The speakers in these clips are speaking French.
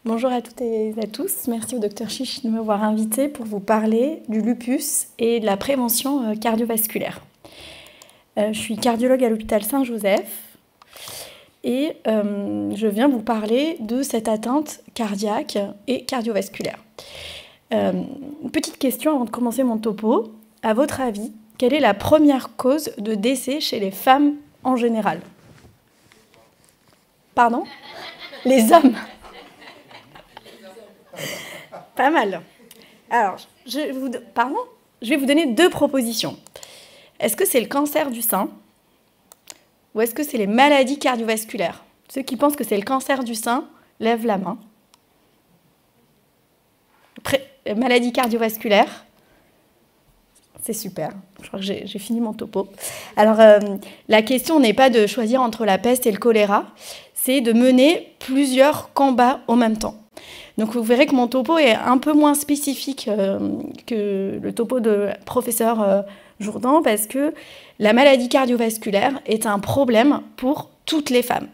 Bonjour à toutes et à tous. Merci au Dr Chiche de m'avoir invité pour vous parler du lupus et de la prévention cardiovasculaire. Je suis cardiologue à l'hôpital Saint-Joseph et je viens vous parler de cette atteinte cardiaque et cardiovasculaire. Une petite question avant de commencer mon topo. À votre avis, quelle est la première cause de décès chez les femmes en général? Pardon? Les hommes. Pas mal. Alors, je vais vous donner deux propositions. Est-ce que c'est le cancer du sein ou est-ce que c'est les maladies cardiovasculaires? Ceux qui pensent que c'est le cancer du sein, lèvent la main. Maladies cardiovasculaires, c'est super. Je crois que j'ai fini mon topo. Alors, la question n'est pas de choisir entre la peste et le choléra, c'est de mener plusieurs combats en même temps. Donc vous verrez que mon topo est un peu moins spécifique que le topo de professeur Jourdan parce que la maladie cardiovasculaire est un problème pour toutes les femmes.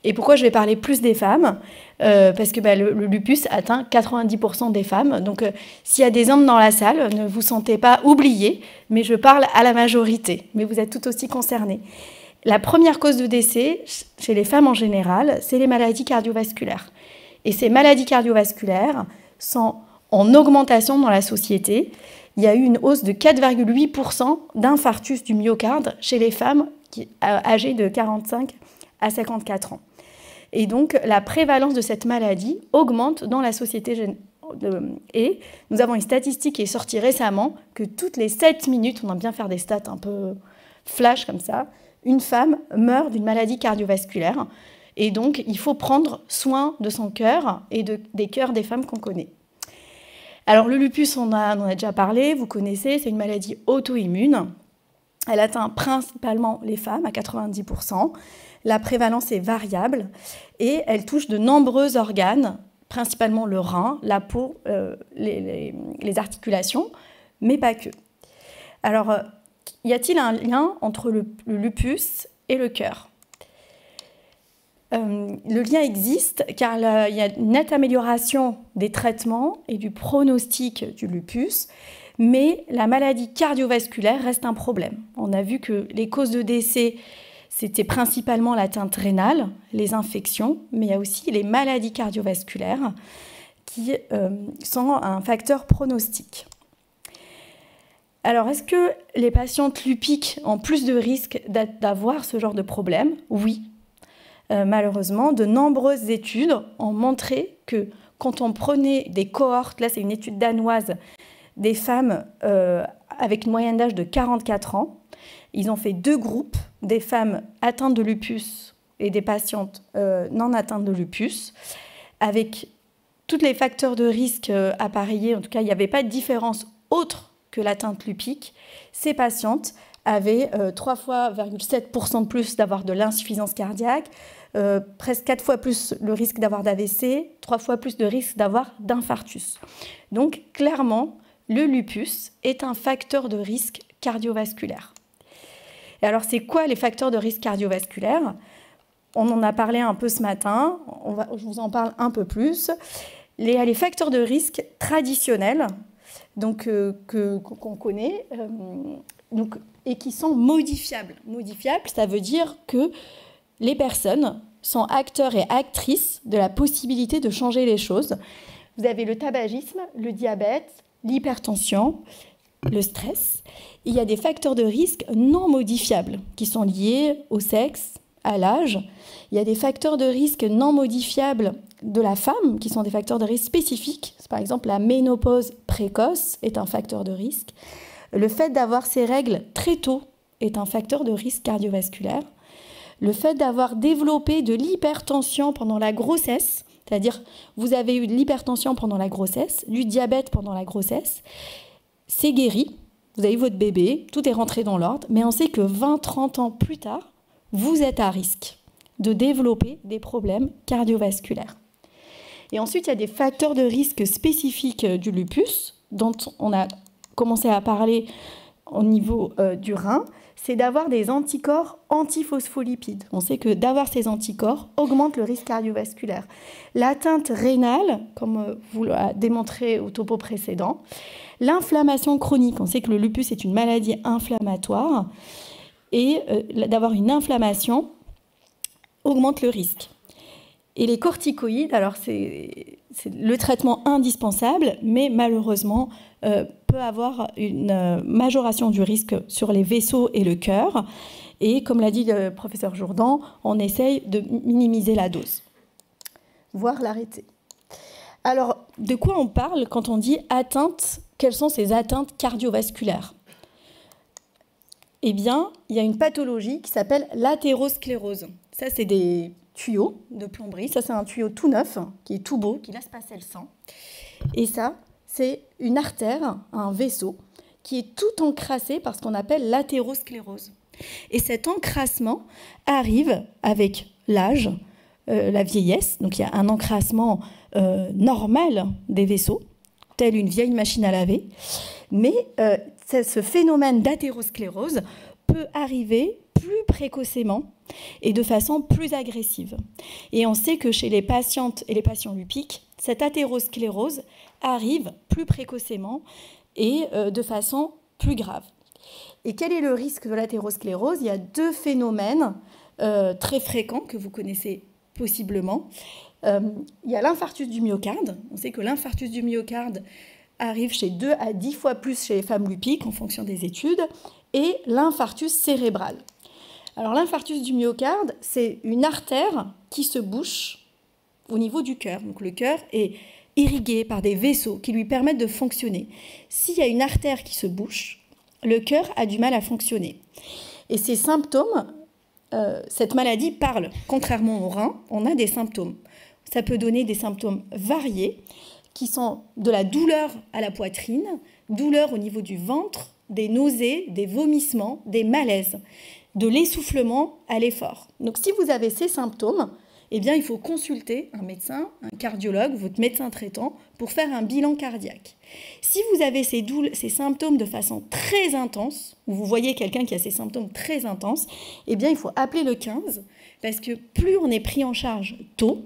Et pourquoi je vais parler plus des femmes? Parce que le lupus atteint 90% des femmes. Donc s'il y a des hommes dans la salle, ne vous sentez pas oubliés, mais je parle à la majorité. Mais vous êtes tout aussi concernés. La première cause de décès chez les femmes en général, c'est les maladies cardiovasculaires. Et ces maladies cardiovasculaires sont en augmentation dans la société. Il y a eu une hausse de 4,8% d'infarctus du myocarde chez les femmes âgées de 45 à 54 ans. Et donc, la prévalence de cette maladie augmente dans la société. Et nous avons une statistique qui est sortie récemment que toutes les 7 minutes, on aime bien faire des stats un peu flash comme ça, une femme meurt d'une maladie cardiovasculaire. Et donc, il faut prendre soin de son cœur et des cœurs des femmes qu'on connaît. Alors, le lupus, on en a déjà parlé, vous connaissez, c'est une maladie auto-immune. Elle atteint principalement les femmes, à 90%. La prévalence est variable et elle touche de nombreux organes, principalement le rein, la peau, les articulations, mais pas que. Alors, y a-t-il un lien entre le lupus et le cœur ? Le lien existe car il y a une nette amélioration des traitements et du pronostic du lupus, mais la maladie cardiovasculaire reste un problème. On a vu que les causes de décès, c'était principalement l'atteinte rénale, les infections, mais il y a aussi les maladies cardiovasculaires qui sont un facteur pronostic. Alors, est-ce que les patientes lupiques ont plus de risques d'avoir ce genre de problème? Oui. Malheureusement, de nombreuses études ont montré que quand on prenait des cohortes, là c'est une étude danoise, des femmes avec une moyenne d'âge de 44 ans, ils ont fait deux groupes, des femmes atteintes de lupus et des patientes non atteintes de lupus, avec tous les facteurs de risque appareillés, en tout cas il n'y avait pas de différence autre que l'atteinte lupique. Ces patientes avaient 3,7% de plus d'avoir de l'insuffisance cardiaque, presque 4 fois plus le risque d'avoir d'AVC, 3 fois plus de risque d'avoir d'infarctus. Donc clairement, le lupus est un facteur de risque cardiovasculaire. Et alors c'est quoi les facteurs de risque cardiovasculaire? On en a parlé un peu ce matin, je vous en parle un peu plus. Les facteurs de risque traditionnels donc, qu'on connaît et qui sont modifiables. Modifiables, ça veut dire que les personnes sont acteurs et actrices de la possibilité de changer les choses. Vous avez le tabagisme, le diabète, l'hypertension, le stress. Il y a des facteurs de risque non modifiables qui sont liés au sexe, à l'âge. Il y a des facteurs de risque non modifiables de la femme qui sont des facteurs de risque spécifiques. Par exemple, la ménopause précoce est un facteur de risque. Le fait d'avoir ses règles très tôt est un facteur de risque cardiovasculaire. Le fait d'avoir développé de l'hypertension pendant la grossesse, c'est-à-dire vous avez eu de l'hypertension pendant la grossesse, du diabète pendant la grossesse, c'est guéri, vous avez eu votre bébé, tout est rentré dans l'ordre, mais on sait que 20-30 ans plus tard, vous êtes à risque de développer des problèmes cardiovasculaires. Et ensuite, il y a des facteurs de risque spécifiques du lupus, dont on a commencé à parler au niveau du rein, c'est d'avoir des anticorps antiphospholipides. On sait que d'avoir ces anticorps augmente le risque cardiovasculaire. L'atteinte rénale, comme vous l'a démontré au topo précédent, l'inflammation chronique, on sait que le lupus est une maladie inflammatoire, et d'avoir une inflammation augmente le risque. Et les corticoïdes, alors c'est le traitement indispensable, mais malheureusement peut avoir une majoration du risque sur les vaisseaux et le cœur. Et comme l'a dit le professeur Jourdan, on essaye de minimiser la dose, voire l'arrêter. Alors, de quoi on parle quand on dit atteinte? Quelles sont ces atteintes cardiovasculaires? Eh bien, il y a une pathologie qui s'appelle l'athérosclérose. Ça, c'est des tuyaux de plomberie. Ça, c'est un tuyau tout neuf, qui est tout beau, qui laisse passer le sang. Et ça, c'est une artère, un vaisseau, qui est tout encrassé par ce qu'on appelle l'athérosclérose. Et cet encrassement arrive avec l'âge, la vieillesse. Donc, il y a un encrassement normal des vaisseaux, telle une vieille machine à laver. Mais ce phénomène d'athérosclérose peut arriver plus précocement et de façon plus agressive. Et on sait que chez les patientes et les patients lupiques, cette athérosclérose arrive plus précocement et de façon plus grave. Et quel est le risque de l'athérosclérose? Il y a deux phénomènes très fréquents que vous connaissez possiblement. Il y a l'infarctus du myocarde. On sait que l'infarctus du myocarde arrive chez 2 à 10 fois plus chez les femmes lupiques en fonction des études, et l'infarctus cérébral. Alors l'infarctus du myocarde, c'est une artère qui se bouche au niveau du cœur. Donc le cœur est irrigué par des vaisseaux qui lui permettent de fonctionner. S'il y a une artère qui se bouche, le cœur a du mal à fonctionner. Et ces symptômes, cette maladie parle. Contrairement au rein, on a des symptômes. Ça peut donner des symptômes variés, qui sont de la douleur à la poitrine, douleur au niveau du ventre, des nausées, des vomissements, des malaises, de l'essoufflement à l'effort. Donc si vous avez ces symptômes, eh bien, il faut consulter un médecin, un cardiologue, votre médecin traitant, pour faire un bilan cardiaque. Si vous avez ces symptômes de façon très intense, ou vous voyez quelqu'un qui a ces symptômes très intenses, eh bien, il faut appeler le 15, parce que plus on est pris en charge tôt,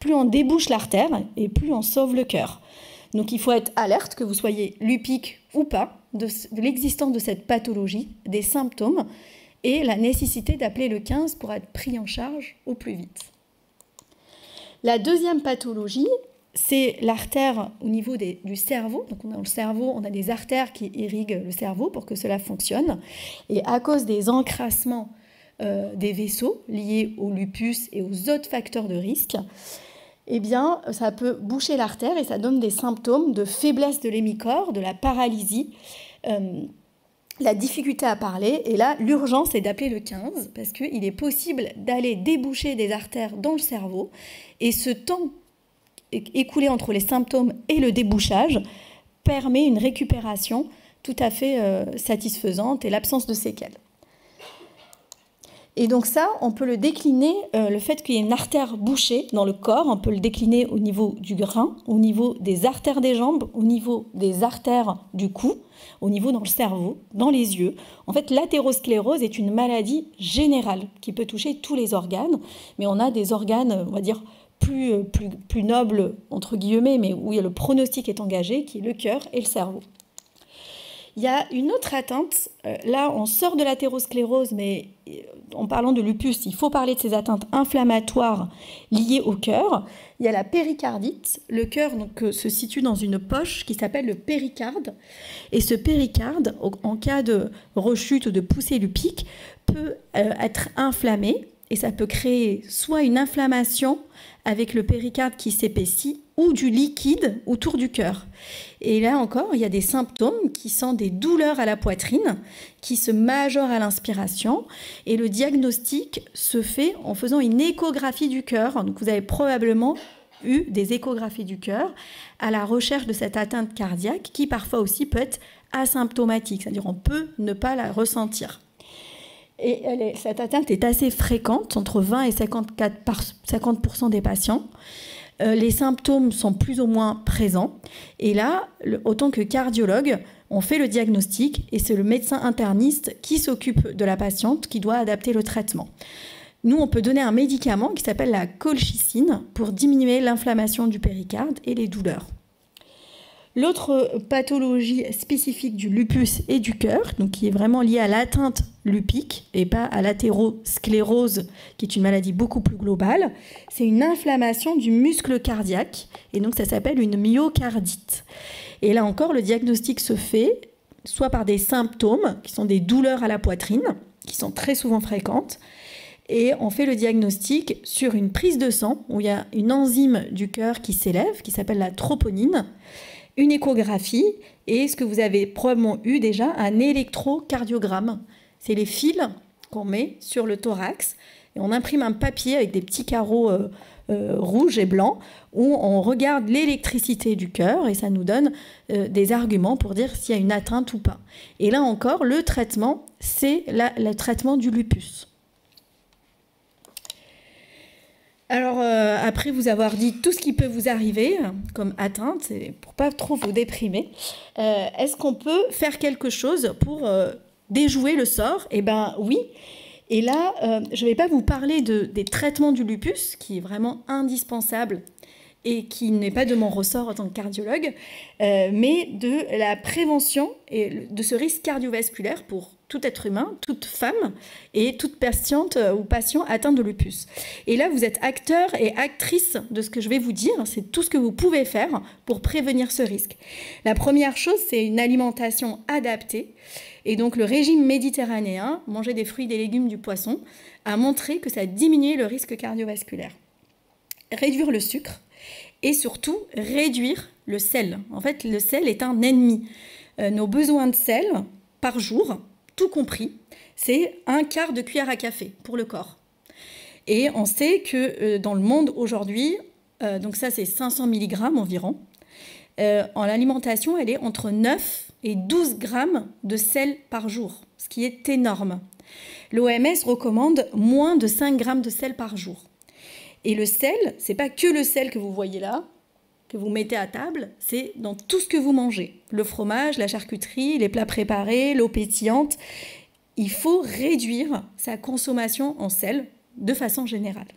plus on débouche l'artère et plus on sauve le cœur. Donc il faut être alerte, que vous soyez lupique ou pas, de l'existence de cette pathologie, des symptômes et la nécessité d'appeler le 15 pour être pris en charge au plus vite. La deuxième pathologie, c'est l'artère au niveau du cerveau. Donc dans le cerveau, on a des artères qui irriguent le cerveau pour que cela fonctionne. Et à cause des encrassements des vaisseaux liés au lupus et aux autres facteurs de risque, eh bien, ça peut boucher l'artère et ça donne des symptômes de faiblesse de l'hémicorps, de la paralysie, la difficulté à parler. Et là, l'urgence est d'appeler le 15 parce qu'il est possible d'aller déboucher des artères dans le cerveau. Et ce temps écoulé entre les symptômes et le débouchage permet une récupération tout à fait satisfaisante et l'absence de séquelles. Et donc ça, on peut le décliner, le fait qu'il y ait une artère bouchée dans le corps, on peut le décliner au niveau du rein, au niveau des artères des jambes, au niveau des artères du cou, au niveau dans le cerveau, dans les yeux. En fait, l'athérosclérose est une maladie générale qui peut toucher tous les organes, mais on a des organes, on va dire, plus nobles, entre guillemets, mais où le pronostic est engagé, qui est le cœur et le cerveau. Il y a une autre atteinte, là on sort de l'athérosclérose, mais en parlant de lupus, il faut parler de ces atteintes inflammatoires liées au cœur. Il y a la péricardite. Le cœur donc, se situe dans une poche qui s'appelle le péricarde. Et ce péricarde, en cas de rechute ou de poussée lupique, peut être inflammé. Et ça peut créer soit une inflammation avec le péricarde qui s'épaissit ou du liquide autour du cœur. Et là encore, il y a des symptômes qui sont des douleurs à la poitrine, qui se majorent à l'inspiration. Et le diagnostic se fait en faisant une échographie du cœur. Donc vous avez probablement eu des échographies du cœur à la recherche de cette atteinte cardiaque qui parfois aussi peut être asymptomatique, c'est-à-dire on peut ne pas la ressentir. Et cette atteinte est assez fréquente, entre 20 et 50% des patients. les symptômes sont plus ou moins présents. Et là, autant que cardiologue, on fait le diagnostic et c'est le médecin interniste qui s'occupe de la patiente qui doit adapter le traitement. Nous, on peut donner un médicament qui s'appelle la colchicine pour diminuer l'inflammation du péricarde et les douleurs. L'autre pathologie spécifique du lupus et du cœur, donc qui est vraiment liée à l'atteinte lupique et pas à l'athérosclérose, qui est une maladie beaucoup plus globale, c'est une inflammation du muscle cardiaque et donc ça s'appelle une myocardite. Et là encore, le diagnostic se fait soit par des symptômes qui sont des douleurs à la poitrine, qui sont très souvent fréquentes, et on fait le diagnostic sur une prise de sang où il y a une enzyme du cœur qui s'élève, qui s'appelle la troponine, une échographie et ce que vous avez probablement eu déjà, un électrocardiogramme. C'est les fils qu'on met sur le thorax et on imprime un papier avec des petits carreaux rouges et blancs où on regarde l'électricité du cœur et ça nous donne des arguments pour dire s'il y a une atteinte ou pas. Et là encore, le traitement, c'est le traitement du lupus. Alors, après vous avoir dit tout ce qui peut vous arriver comme atteinte, pour pas trop vous déprimer, est-ce qu'on peut faire quelque chose pour déjouer le sort? Eh bien, oui. Et là, je ne vais pas vous parler des traitements du lupus, qui est vraiment indispensable et qui n'est pas de mon ressort en tant que cardiologue, mais de la prévention et de ce risque cardiovasculaire pour tout être humain, toute femme et toute patiente ou patient atteint de lupus. Et là, vous êtes acteur et actrice de ce que je vais vous dire. C'est tout ce que vous pouvez faire pour prévenir ce risque. La première chose, c'est une alimentation adaptée. Et donc, le régime méditerranéen, manger des fruits, des légumes, du poisson, a montré que ça diminuait le risque cardiovasculaire. Réduire le sucre et surtout réduire le sel. En fait, le sel est un ennemi. Nos besoins de sel par jour, tout compris, c'est 1/4 de cuillère à café pour le corps. Et on sait que dans le monde aujourd'hui, donc ça c'est 500 mg environ, en l'alimentation, elle est entre 9 et 12 grammes de sel par jour, ce qui est énorme. L'OMS recommande moins de 5 grammes de sel par jour. Et le sel, c'est pas que le sel que vous voyez là, que vous mettez à table, c'est dans tout ce que vous mangez. Le fromage, la charcuterie, les plats préparés, l'eau pétillante. Il faut réduire sa consommation en sel de façon générale.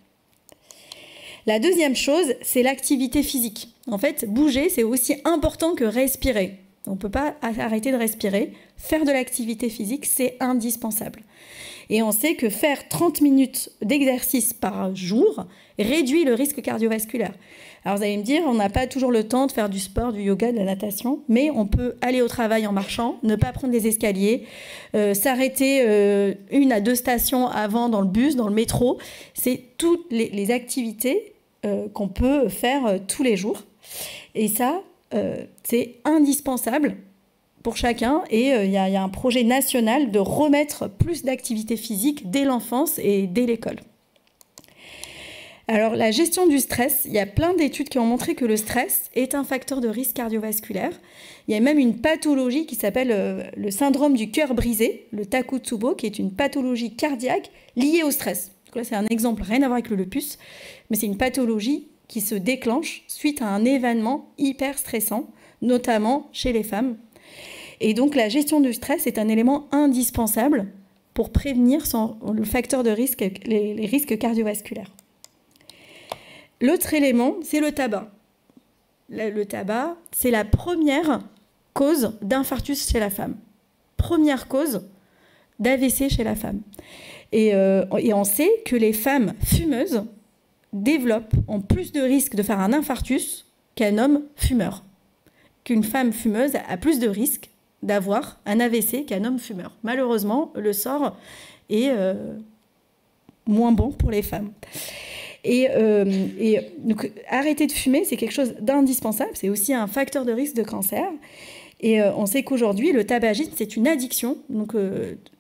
La deuxième chose, c'est l'activité physique. En fait, bouger, c'est aussi important que respirer. On ne peut pas arrêter de respirer. Faire de l'activité physique, c'est indispensable. Et on sait que faire 30 minutes d'exercice par jour réduit le risque cardiovasculaire. Alors vous allez me dire, on n'a pas toujours le temps de faire du sport, du yoga, de la natation, mais on peut aller au travail en marchant, ne pas prendre les escaliers, s'arrêter 1 à 2 stations avant dans le bus, dans le métro. C'est toutes les activités qu'on peut faire tous les jours. Et ça, c'est indispensable pour chacun. Et il y a un projet national de remettre plus d'activité physique dès l'enfance et dès l'école. Alors, la gestion du stress, il y a plein d'études qui ont montré que le stress est un facteur de risque cardiovasculaire. Il y a même une pathologie qui s'appelle le syndrome du cœur brisé, le Takotsubo, qui est une pathologie cardiaque liée au stress. Donc là, c'est un exemple, rien à voir avec le lupus, mais c'est une pathologie qui se déclenche suite à un événement hyper stressant, notamment chez les femmes. Et donc, la gestion du stress est un élément indispensable pour prévenir le facteur de risque, les risques cardiovasculaires. L'autre élément, c'est le tabac. Le tabac, c'est la première cause d'infarctus chez la femme. Première cause d'AVC chez la femme. Et on sait que les femmes fumeuses ont plus de risques de faire un infarctus qu'un homme fumeur. Qu'une femme fumeuse a plus de risques d'avoir un AVC qu'un homme fumeur. Malheureusement, le sort est moins bon pour les femmes. Et donc, arrêter de fumer, c'est quelque chose d'indispensable. C'est aussi un facteur de risque de cancer. Et on sait qu'aujourd'hui, le tabagisme, c'est une addiction. Donc,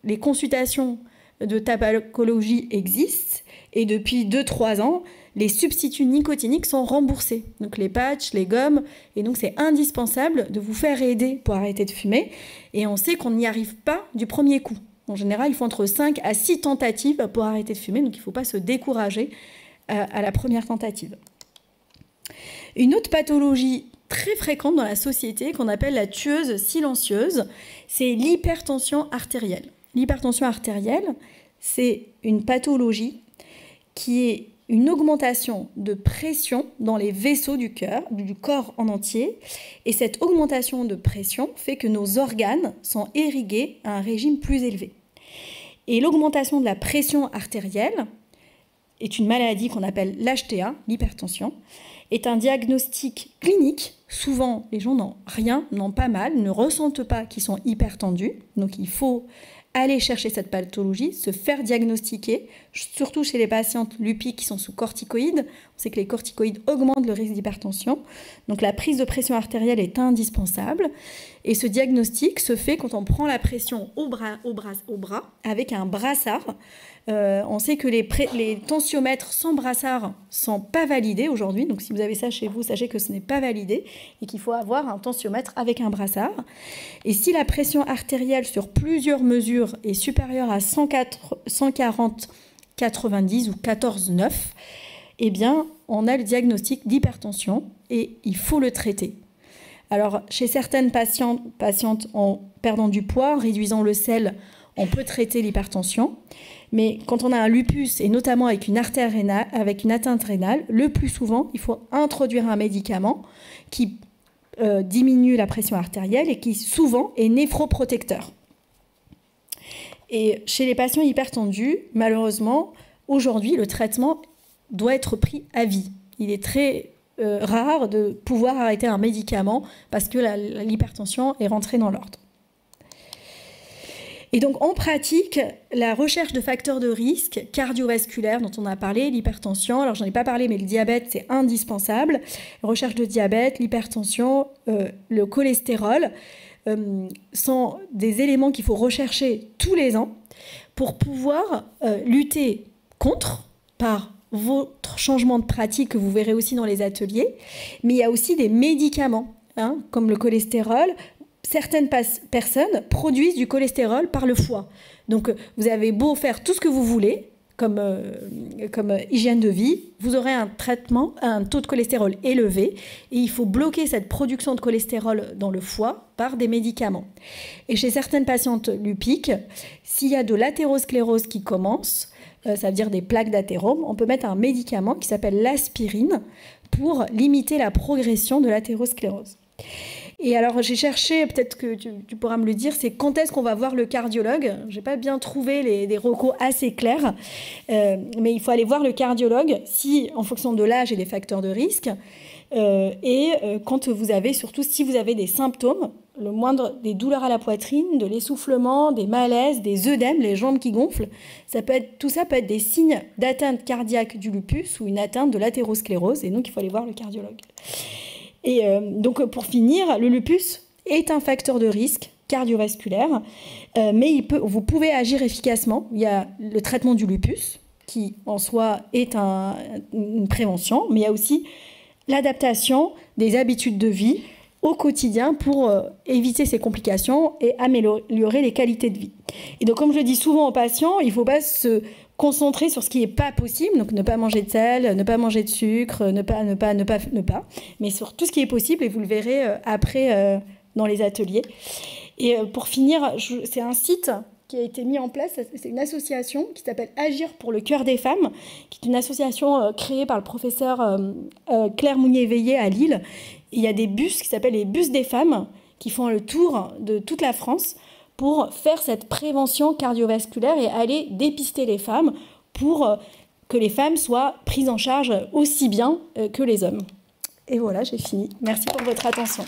les consultations de tabacologie existent. Et depuis 2-3 ans, les substituts nicotiniques sont remboursés. Donc, les patchs, les gommes. Et donc, c'est indispensable de vous faire aider pour arrêter de fumer. Et on sait qu'on n'y arrive pas du premier coup. En général, il faut entre 5 à 6 tentatives pour arrêter de fumer. Donc, il ne faut pas se décourager à la première tentative. Une autre pathologie très fréquente dans la société qu'on appelle la tueuse silencieuse, c'est l'hypertension artérielle. L'hypertension artérielle, c'est une pathologie qui est une augmentation de pression dans les vaisseaux du cœur, du corps en entier. Et cette augmentation de pression fait que nos organes sont irrigués à un régime plus élevé. Et l'augmentation de la pression artérielle est une maladie qu'on appelle l'HTA, l'hypertension, est un diagnostic clinique. Souvent, les gens n'ont rien, n'ont pas mal, ne ressentent pas qu'ils sont hypertendus. Donc il faut aller chercher cette pathologie, se faire diagnostiquer, surtout chez les patientes lupiques qui sont sous corticoïdes. On sait que les corticoïdes augmentent le risque d'hypertension. Donc la prise de pression artérielle est indispensable. Et ce diagnostic se fait quand on prend la pression au bras avec un brassard. On sait que les tensiomètres sans brassard ne sont pas validés aujourd'hui. Donc si vous avez ça chez vous, sachez que ce n'est pas validé et qu'il faut avoir un tensiomètre avec un brassard. Et si la pression artérielle sur plusieurs mesures est supérieure à 140/90 ou 14/9, eh bien, on a le diagnostic d'hypertension et il faut le traiter. Alors, chez certaines patientes en perdant du poids, en réduisant le sel, on peut traiter l'hypertension. Mais quand on a un lupus, et notamment avec une artère rénale, avec une atteinte rénale, le plus souvent, il faut introduire un médicament qui diminue la pression artérielle et qui souvent est néphroprotecteur. Et chez les patients hypertendus, malheureusement, aujourd'hui, le traitement doit être pris à vie. Il est très rare de pouvoir arrêter un médicament parce que l'hypertension est rentrée dans l'ordre. Et donc, en pratique, la recherche de facteurs de risque cardiovasculaires dont on a parlé, l'hypertension, alors j'en ai pas parlé, mais le diabète, c'est indispensable. La recherche de diabète, l'hypertension, le cholestérol sont des éléments qu'il faut rechercher tous les ans pour pouvoir lutter contre par votre changement de pratique que vous verrez aussi dans les ateliers. Mais il y a aussi des médicaments, comme le cholestérol. Certaines personnes produisent du cholestérol par le foie. Donc, vous avez beau faire tout ce que vous voulez, comme hygiène de vie, vous aurez un taux de cholestérol élevé, et il faut bloquer cette production de cholestérol dans le foie par des médicaments. Et chez certaines patientes lupiques, s'il y a de l'athérosclérose qui commence, ça veut dire des plaques d'athérome, on peut mettre un médicament qui s'appelle l'aspirine pour limiter la progression de l'athérosclérose. Et alors, j'ai cherché, peut-être que tu pourras me le dire, c'est quand est-ce qu'on va voir le cardiologue. Je n'ai pas bien trouvé des recos assez clairs, mais il faut aller voir le cardiologue si, en fonction de l'âge et des facteurs de risque, quand vous avez, surtout si vous avez des symptômes, le moindre des douleurs à la poitrine, de l'essoufflement, des malaises, des œdèmes, les jambes qui gonflent, tout ça peut être des signes d'atteinte cardiaque du lupus ou une atteinte de l'athérosclérose, et donc il faut aller voir le cardiologue. Et donc, pour finir, le lupus est un facteur de risque cardiovasculaire, mais vous pouvez agir efficacement. Il y a le traitement du lupus, qui en soi est une prévention, mais il y a aussi l'adaptation des habitudes de vie au quotidien pour éviter ces complications et améliorer les qualités de vie. Et donc, comme je dis souvent aux patients, il ne faut pas se concentrer sur ce qui n'est pas possible, donc ne pas manger de sel, ne pas manger de sucre, ne pas, mais sur tout ce qui est possible, et vous le verrez après dans les ateliers. Et pour finir, c'est un site qui a été mis en place, c'est une association qui s'appelle Agir pour le cœur des femmes, qui est une association créée par le professeur Claire Mounier-Veillé à Lille. Et il y a des bus qui s'appellent les bus des femmes, qui font le tour de toute la France pour faire cette prévention cardiovasculaire et aller dépister les femmes pour que les femmes soient prises en charge aussi bien que les hommes. Et voilà, j'ai fini. Merci pour votre attention.